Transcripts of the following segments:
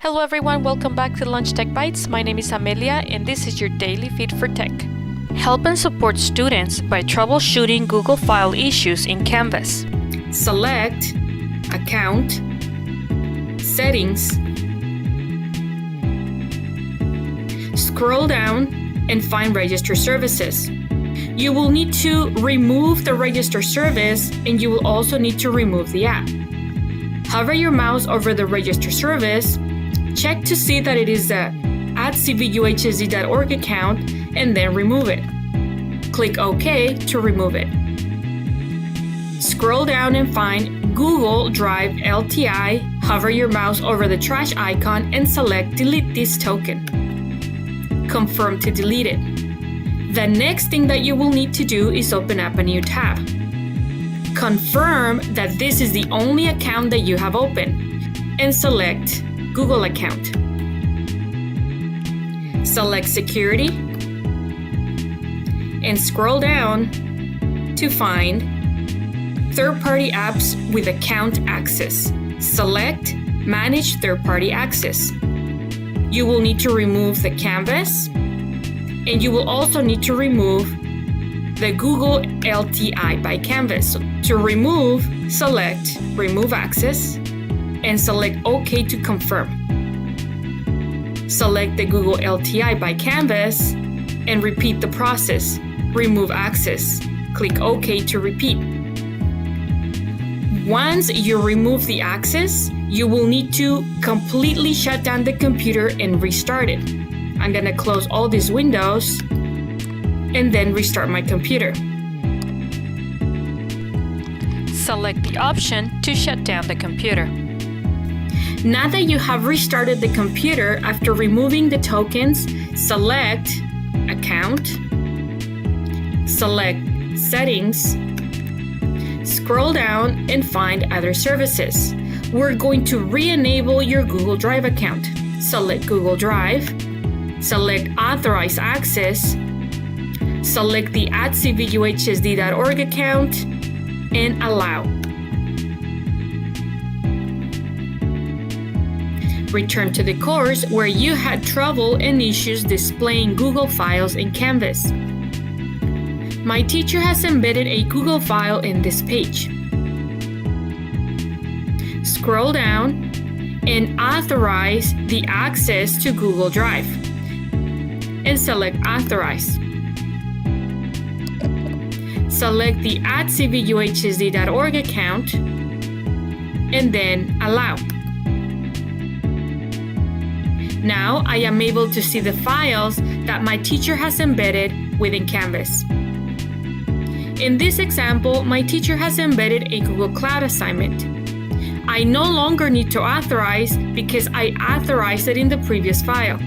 Hello everyone, welcome back to Lunch Tech Bites. My name is Amelia and this is your daily feed for tech. Help and support students by troubleshooting Google file issues in Canvas. Select Account, Settings, scroll down and find Register Services. You will need to remove the register service and you will also need to remove the app. Hover your mouse over the register service, check to see that it is the @cvuhsd.org account and then remove it. Click OK to remove it. Scroll down and find Google Drive LTI, hover your mouse over the trash icon and select Delete this token. Confirm to delete it. The next thing that you will need to do is open up a new tab. Confirm that this is the only account that you have open and select Google account. Select Security and scroll down to find Third-party apps with account access. Select Manage third-party access. You will need to remove the Canvas and you will also need to remove the Google LTI by Canvas. To remove, select Remove Access and select OK to confirm. Select the Google LTI by Canvas and repeat the process. Remove access. Click OK to repeat. Once you remove the access, you will need to completely shut down the computer and restart it. I'm going to close all these windows and then restart my computer. Select the option to shut down the computer. Now that you have restarted the computer after removing the tokens, select Account, select Settings, scroll down and find Other Services. We're going to re-enable your Google Drive account. Select Google Drive, select Authorize Access, select the @cvuhsd.org account, and allow. Return to the course where you had trouble and issues displaying Google files in Canvas. My teacher has embedded a Google file in this page. Scroll down and authorize the access to Google Drive and select Authorize. Select the @cvuhsd.org account and then allow. Now I am able to see the files that my teacher has embedded within Canvas. In this example, my teacher has embedded a Google Cloud assignment. I no longer need to authorize because I authorized it in the previous file.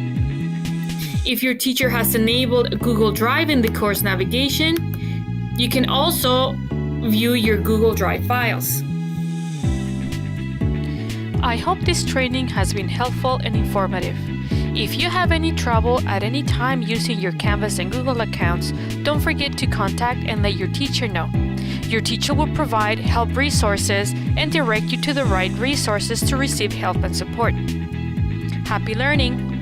If your teacher has enabled Google Drive in the course navigation, you can also view your Google Drive files. I hope this training has been helpful and informative. If you have any trouble at any time using your Canvas and Google accounts, don't forget to contact and let your teacher know. Your teacher will provide help resources and direct you to the right resources to receive help and support. Happy learning!